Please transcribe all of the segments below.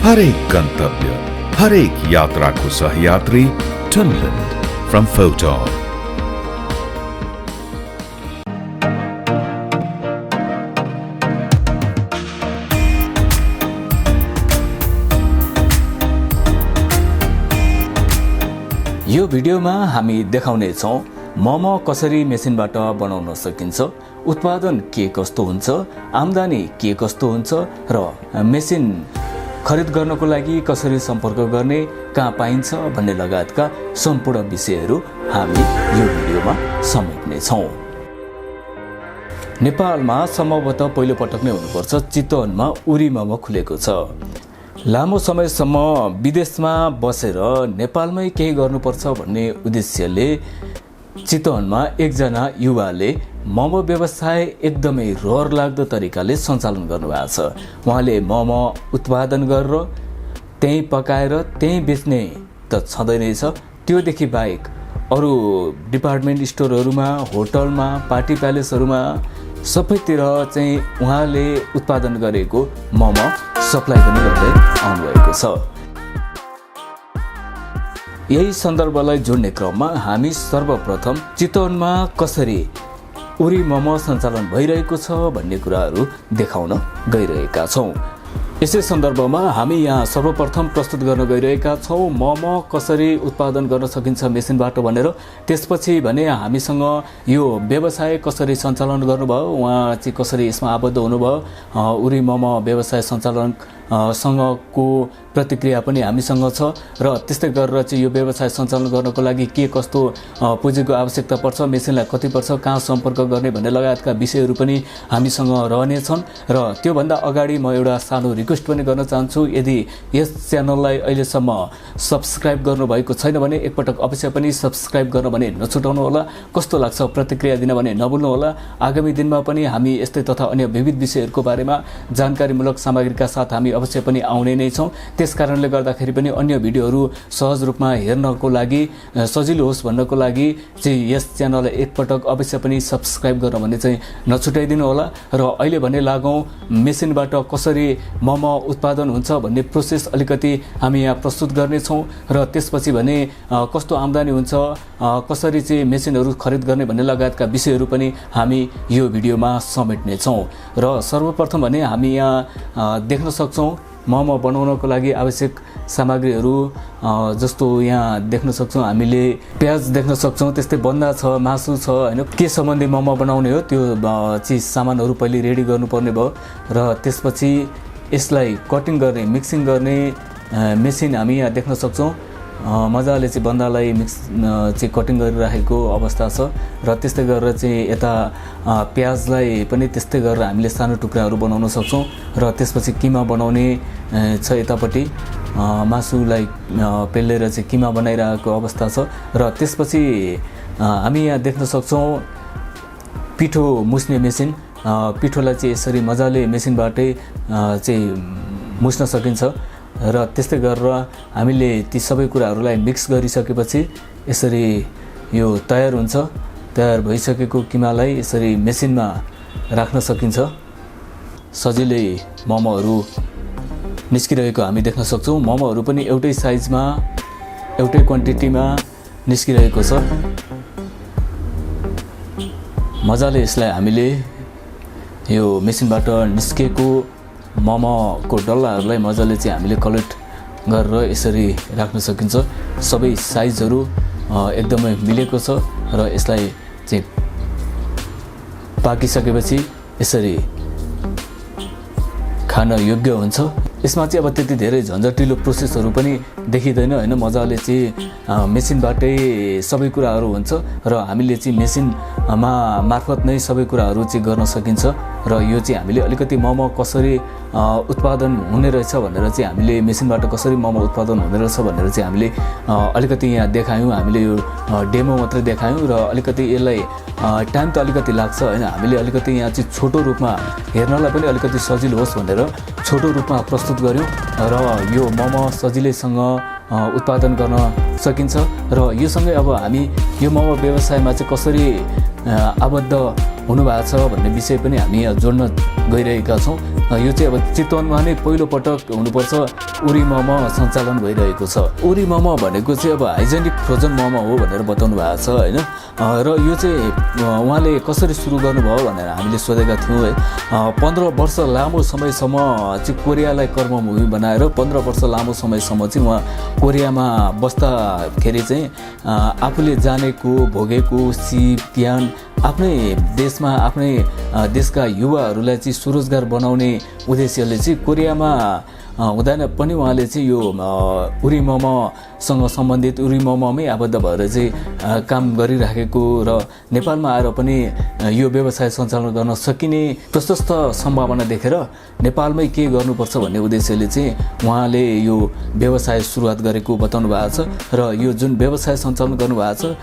हरेक गन्तव्य, हरेक यात्राको सहयात्री टनल्यान्ड फ्रम फोटोन। यो भिडियोमा हामी देखाउने छौं मोमो कसरी मेसिनबाट बनाउन सकिन्छ, उत्पादन के कस्तो हुन्छ, आम्दानी के कस्तो हुन्छ र मेसिन खरिद गर्नको लागि कसरी सम्पर्क गर्ने, कहाँ पाइन्छ भन्ने लगायतका सम्पूर्ण विषयहरू हामी यो भिडियोमा समेट्ने छौं। नेपालमा सम्भवतः पहिलो पटक नै हुनुपर्छ चितवनमा उरी मोमो खुलेको छ। लामो समयसम्म विदेशमा बसेर नेपालमै केही गर्नुपर्छ भन्ने उद्देश्यले चितवनमा एकजना युवाले मोमो व्यवसाय एकदमै रहर लाग्दो तरिकाले सञ्चालन गर्नुभएको छ। उहाँले मोमो उत्पादन गरेर त्यही पकाएर त्यही बेच्ने त छँदै नै छ, त्योदेखि बाहेक अरू डिपार्टमेन्ट स्टोरहरूमा, होटलमा, पार्टी प्यालेसहरूमा सबैतिर चाहिँ उहाँले उत्पादन गरेको मोमो सप्लाई पनि गर्दै आउनुभएको छ। यही सन्दर्भलाई जोड्ने क्रममा हामी सर्वप्रथम चितवनमा कसरी उरी मोमो सञ्चालन भइरहेको छ भन्ने कुराहरू देखाउन गइरहेका छौँ। यसै सन्दर्भमा हामी यहाँ सर्वप्रथम प्रस्तुत गर्न गइरहेका छौँ मोमो कसरी उत्पादन गर्न सकिन्छ मेसिनबाट भनेर। त्यसपछि भने हामीसँग यो व्यवसाय कसरी सञ्चालन गर्नुभयो, उहाँ चाहिँ कसरी यसमा आबद्ध हुनुभयो, उरी मोमो व्यवसाय सञ्चालन सँगको प्रतिक्रिया पनि हामीसँग छ र त्यस्तै गरेर चाहिँ यो व्यवसाय सञ्चालन गर्नको लागि के कस्तो पुँजीको आवश्यकता पर्छ, मेसिनलाई कति पर्छ, कहाँ सम्पर्क गर्ने भन्ने लगायतका विषयहरू पनि हामीसँग रहनेछन्। र त्योभन्दा अगाडि म एउटा सानो रिक्वेस्ट पनि गर्न चाहन्छु, यदि यस च्यानललाई अहिलेसम्म सब्सक्राइब गर्नुभएको छैन भने एकपटक अवश्य पनि सब्सक्राइब गर्न भने नछुटाउनु होला। कस्तो लाग्छ प्रतिक्रिया दिन भने नभुल्नु होला। आगामी दिनमा पनि हामी यस्तै तथा अन्य विविध विषयहरूको बारेमा जानकारीमूलक सामग्रीका साथ हामी अवश्य पनि आउने नै छौँ। त्यस कारणले गर्दाखेरि पनि अन्य भिडियोहरू सहज रूपमा हेर्नको लागि सजिलो होस् भन्नको लागि चाहिँ यस च्यानललाई एकपटक अवश्य पनि सब्सक्राइब गर्न भने चाहिँ नछुटाइदिनु होला। र अहिले भने लागौँ मेसिनबाट कसरी मोमो उत्पादन हुन्छ भन्ने प्रोसेस अलिकति हामी यहाँ प्रस्तुत गर्नेछौँ र त्यसपछि भने कस्तो आम्दानी हुन्छ, कसरी चाहिँ मेसिनहरू खरिद गर्ने भन्ने लगायतका विषयहरू पनि हामी यो भिडियोमा समेट्नेछौँ। र सर्वप्रथम भने हामी यहाँ देख्न सक्छौँ मोमो बनाउनको लागि आवश्यक सामग्रीहरू जस्तो यहाँ देख्न सक्छौँ हामीले प्याज देख्न सक्छौँ, त्यस्तै बन्दा छ, मासु छ हैन। के सम्बन्धी मोमो बनाउने हो त्यो चिज सामानहरू पहिले रेडी गर्नुपर्ने भयो र त्यसपछि यसलाई कटिङ गर्ने, मिक्सिङ गर्ने मेसिन हामी यहाँ देख्न सक्छौँ। मजाले चाहिँ बन्दालाई मिक्स चाहिँ कटिङ गरिराखेको अवस्था छ र त्यस्तै गरेर चाहिँ यता प्याजलाई पनि त्यस्तै गरेर हामीले सानो टुक्राहरू बनाउन सक्छौँ र त्यसपछि किमा बनाउने छ। यतापट्टि मासुलाई पेलेर चाहिँ किमा बनाइरहेको अवस्था छ र त्यसपछि हामी यहाँ देख्न सक्छौँ पिठो मुस्ने मेसिन। पिठोलाई चाहिँ यसरी मजाले मेसिनबाटै चाहिँ मुस्न सकिन्छ र त्यस्तै गरेर हामीले ती सबै कुराहरूलाई मिक्स गरिसकेपछि यसरी यो तयार हुन्छ। तयार भइसकेको किमालाई यसरी मेसिनमा राख्न सकिन्छ। सजिलै मोमोहरू निस्किरहेको हामी देख्न सक्छौँ। मोमोहरू पनि एउटै साइजमा, एउटै क्वान्टिटीमा निस्किरहेको छ। मजाले यसलाई हामीले यो मेसिनबाट निस्केको मोमोको डल्लाहरूलाई मजाले चाहिँ हामीले कलेक्ट गरेर यसरी राख्न सकिन्छ। सबै साइजहरू एकदमै मिलेको छ र यसलाई चाहिँ पाकिसकेपछि यसरी खान योग्य हुन्छ। यसमा चाहिँ अब त्यति धेरै झन्झटिलो प्रोसेसहरू पनि देखिँदैन हैन। मजाले चाहिँ मेसिनबाटै सबै कुराहरू हुन्छ र हामीले चाहिँ मेसिनमा मार्फत नै सबै कुराहरू चाहिँ गर्न सकिन्छ। र यो चाहिँ हामीले अलिकति मोमो कसरी उत्पादन हुने रहेछ भनेर चाहिँ हामीले मेसिनबाट कसरी मोमो उत्पादन हुने रहेछ भनेर चाहिँ हामीले अलिकति यहाँ देखायौँ। हामीले यो डेमो मात्रै देखायौँ र अलिकति यसलाई टाइम त अलिकति लाग्छ हैन। हामीले अलिकति यहाँ चाहिँ छोटो रूपमा हेर्नलाई पनि अलिकति सजिलो होस् भनेर छोटो रूपमा प्रस्तुत गऱ्यौँ र यो मोमो सजिलैसँग उत्पादन गर्न सकिन्छ। र यो सँगै अब हामी यो मोमो व्यवसायमा चाहिँ कसरी आबद्ध हुनुभएको छ भन्ने विषय पनि हामी यहाँ जोड्न गइरहेका छौँ। यो चाहिँ अब चितवनमा नै पहिलो पटक हुनुपर्छ उरी मोमो सञ्चालन भइरहेको छ। उरी मोमो भनेको चाहिँ अब हाइजेनिक फ्रोजन मोमो हो भनेर बताउनु भएको छ होइन। र यो चाहिँ उहाँले कसरी सुरु गर्नुभयो भनेर हामीले सोधेका थियौँ है। 15 वर्ष लामो समयसम्म चाहिँ कोरियालाई कर्मभूमि बनाएर 15 वर्ष लामो समयसम्म चाहिँ उहाँ कोरियामा बस्दाखेरि चाहिँ आफूले जानेको भोगेको सिप ज्ञान आफ्नै देशमा आफ्नै देशका युवाहरूलाई चाहिँ स्वरोजगार बनाउने उद्देश्यले चाहिँ कोरियामा हुँदैन पनि उहाँले चाहिँ यो उरी मोमोसँग सम्बन्धित उरी मोमोमै आबद्ध भएर चाहिँ काम गरिराखेको र नेपालमा आएर पनि यो व्यवसाय सञ्चालन गर्न सकिने प्रशस्त सम्भावना देखेर नेपालमै के गर्नुपर्छ भन्ने उद्देश्यले चाहिँ उहाँले यो व्यवसाय सुरुवात गरेको बताउनु भएको छ। र यो जुन व्यवसाय सञ्चालन गर्नुभएको छ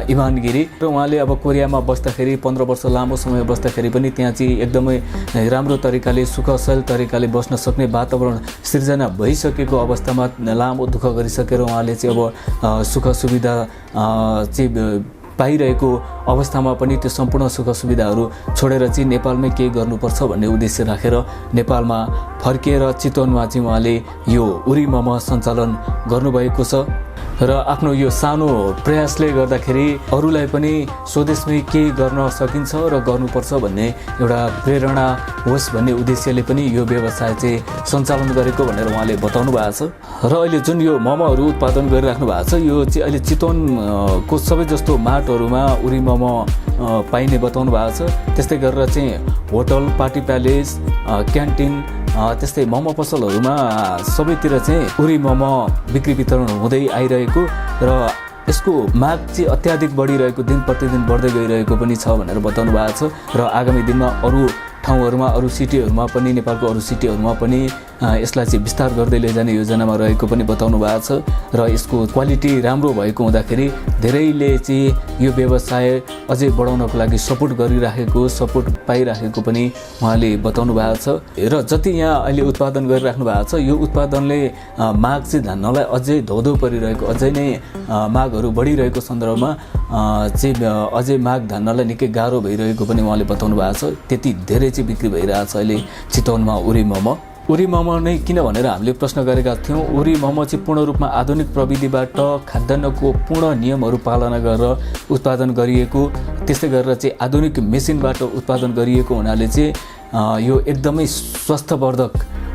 इमानगिरी र उहाँले अब कोरियामा बस्दाखेरि 15 वर्ष लामो समय बस्दाखेरि पनि त्यहाँ चाहिँ एकदमै राम्रो तरिकाले सुखसल तरिकाले बस्न सक्ने वातावरण सिर्जना भइसकेको अवस्थामा लामो दुःख गरिसकेर उहाँले चाहिँ अब सुख सुविधा चाहिँ पाइरहेको अवस्थामा पनि त्यो सम्पूर्ण सुख सुविधाहरू छोडेर चाहिँ नेपालमै केही गर्नुपर्छ भन्ने उद्देश्य राखेर नेपालमा फर्किएर चितवनमा चाहिँ उहाँले यो उरी मोमो सञ्चालन गर्नुभएको छ। र आफ्नो यो सानो प्रयासले गर्दाखेरि अरूलाई पनि स्वदेशमै केही गर्न सकिन्छ र गर्नुपर्छ भन्ने एउटा प्रेरणा होस् भन्ने उद्देश्यले पनि यो व्यवसाय चाहिँ सञ्चालन गरेको भनेर उहाँले बताउनु भएको छ। र अहिले जुन यो मोमोहरू उत्पादन गरिराख्नु भएको छ यो चाहिँ अहिले चितवनको सबै जस्तो माटहरूमा उरी मोमो पाइने बताउनु भएको छ। त्यस्तै गरेर चाहिँ होटल पार्टी प्यालेस क्यान्टिन त्यस्तै मोमो पसलहरूमा सबैतिर चाहिँ उरी मोमो बिक्री वितरण हुँदै आइरहेको र यसको माग चाहिँ अत्याधिक बढिरहेको दिन प्रतिदिन बढ्दै गइरहेको पनि छ भनेर बताउनु भएको छ। र आगामी दिनमा अरू ठाउँहरूमा अरू सिटीहरूमा पनि नेपालको अरू सिटीहरूमा पनि यसलाई चाहिँ विस्तार गर्दै लैजाने योजनामा रहेको पनि बताउनु भएको छ। र यसको क्वालिटी राम्रो भएको हुँदाखेरि धेरैले चाहिँ यो व्यवसाय अझै बढाउनको लागि सपोर्ट गरिराखेको सपोर्ट पाइराखेको पनि उहाँले बताउनु भएको छ। र जति यहाँ अहिले उत्पादन गरिराख्नु भएको छ यो उत्पादनले माग चाहिँ धान्नलाई अझै धौधौ परिरहेको अझै नै मागहरू बढिरहेको सन्दर्भमा चाहिँ अझै माग धान्नलाई निकै गाह्रो भइरहेको पनि उहाँले बताउनु भएको छ। त्यति धेरै चाहिँ बिक्री भइरहेको छ अहिले चितवनमा उरी मोमो। उरी मोमो नै किन भनेर हामीले प्रश्न गरेका थियौँ। उरी मोमो चाहिँ पूर्ण रूपमा आधुनिक प्रविधिबाट खाद्यान्नको पूर्ण नियमहरू पालना गरेर उत्पादन गरिएको त्यस्तै गरेर चाहिँ आधुनिक मेसिनबाट उत्पादन गरिएको हुनाले चाहिँ यो एकदमै स्वास्थ्यवर्धक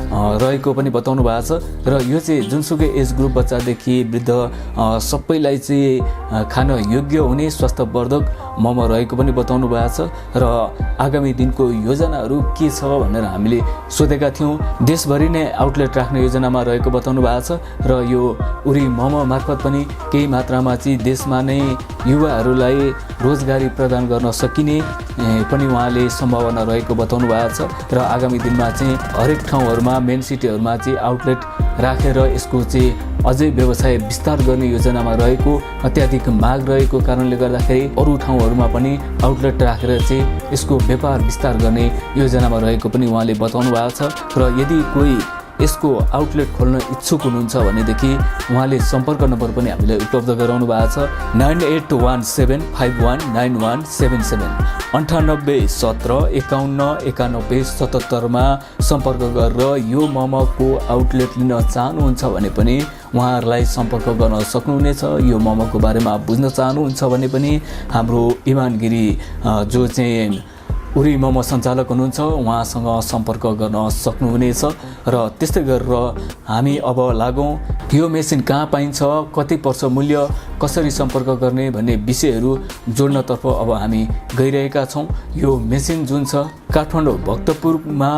रहेको पनि बताउनु भएको छ। र यो चाहिँ जुनसुकै एज ग्रुप बच्चादेखि वृद्ध सबैलाई चाहिँ खान योग्य हुने स्वास्थ्यवर्धक मोमो रहेको पनि बताउनु भएको छ। र आगामी दिनको योजनाहरू के छ भनेर हामीले सोधेका थियौँ। देशभरि नै आउटलेट राख्ने योजनामा रहेको बताउनु भएको छ। र यो उरी मोमो मार्फत पनि केही मात्रामा चाहिँ देशमा नै युवाहरूलाई रोजगारी प्रदान गर्न सकिने पनि उहाँले सम्भावना रहेको बताउनु भएको छ। र आगामी दिनमा चाहिँ हरेक ठाउँहरूमा मेन सिटीहरूमा चाहिँ आउटलेट राखेर यसको चाहिँ अझै व्यवसाय विस्तार गर्ने योजनामा रहेको अत्याधिक माग रहेको कारणले गर्दाखेरि अरू ठाउँहरूमा पनि आउटलेट राखेर चाहिँ यसको व्यापार विस्तार गर्ने योजनामा रहेको पनि उहाँले बताउनु भएको छ। र यदि कोही यसको आउटलेट खोल्न इच्छुक हुनुहुन्छ भनेदेखि उहाँले सम्पर्क नम्बर पनि हामीलाई उपलब्ध गराउनु भएको छ 9817519177 9817519177मा सम्पर्क गरेर यो मोमोको आउटलेट लिन चाहनुहुन्छ भने पनि उहाँहरूलाई सम्पर्क गर्न सक्नुहुनेछ। यो मोमोको बारेमा बुझ्न चाहनुहुन्छ भने पनि हाम्रो इमानगिरी जो चाहिँ उरी मोमो सञ्चालक हुनुहुन्छ उहाँसँग सम्पर्क गर्न सक्नुहुनेछ। र त्यस्तै गरेर हामी अब लागौँ यो मेसिन कहाँ पाइन्छ कति पर्छ मूल्य कसरी सम्पर्क गर्ने भन्ने विषयहरू जोड्नतर्फ अब हामी गइरहेका छौँ। यो मेसिन जुन छ काठमाडौँ भक्तपुरमा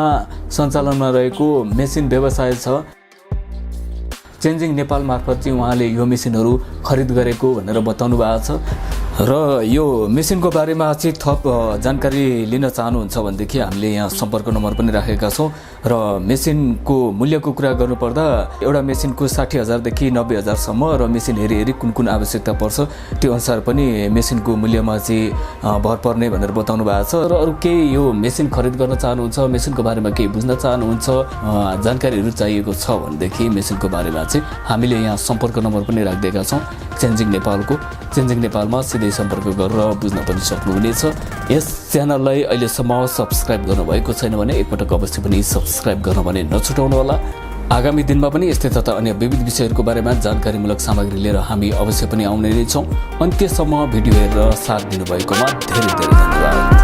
सञ्चालनमा रहेको मेसिन व्यवसाय छ। चेन्जिङ नेपाल मार्फत चाहिँ उहाँले यो मेसिनहरू खरिद गरेको भनेर बताउनु भएको छ। र यो मेसिनको बारेमा चाहिँ थप जानकारी लिन चाहनुहुन्छ भनेदेखि हामीले यहाँ सम्पर्क नम्बर पनि राखेका छौँ। र मेसिनको मूल्यको कुरा गर्नुपर्दा एउटा मेसिनको 60,000देखि 90,000सम्म र मेसिन हेरी कुन कुन आवश्यकता पर्छ त्यो अनुसार पनि मेसिनको मूल्यमा चाहिँ भर पर्ने भनेर बताउनु भएको छ। र अरू केही यो मेसिन खरिद गर्न चाहनुहुन्छ मेसिनको बारेमा केही बुझ्न चाहनुहुन्छ जानकारीहरू चाहिएको छ भनेदेखि मेसिनको बारेमा चाहिँ हामीले यहाँ सम्पर्क नम्बर पनि राखिदिएका छौँ चेन्जिङ नेपालको। चेन्जिङ नेपालमा सिधै सम्पर्क गरेर बुझ्न पनि सक्नुहुनेछ। यस च्यानललाई अहिलेसम्म सब्सक्राइब गर्नुभएको छैन भने एकपटक अवश्य पनि सब्सक्राइब गर्न भने नछुटाउनुहोला। आगामी दिनमा पनि यस्तै तथा अन्य विविध विषयहरूको बारेमा जानकारीमूलक सामग्री लिएर हामी अवश्य पनि आउने नै छौँ। अन्त्यसम्म भिडियो हेरेर साथ दिनुभएकोमा धेरै धेरै धन्यवाद।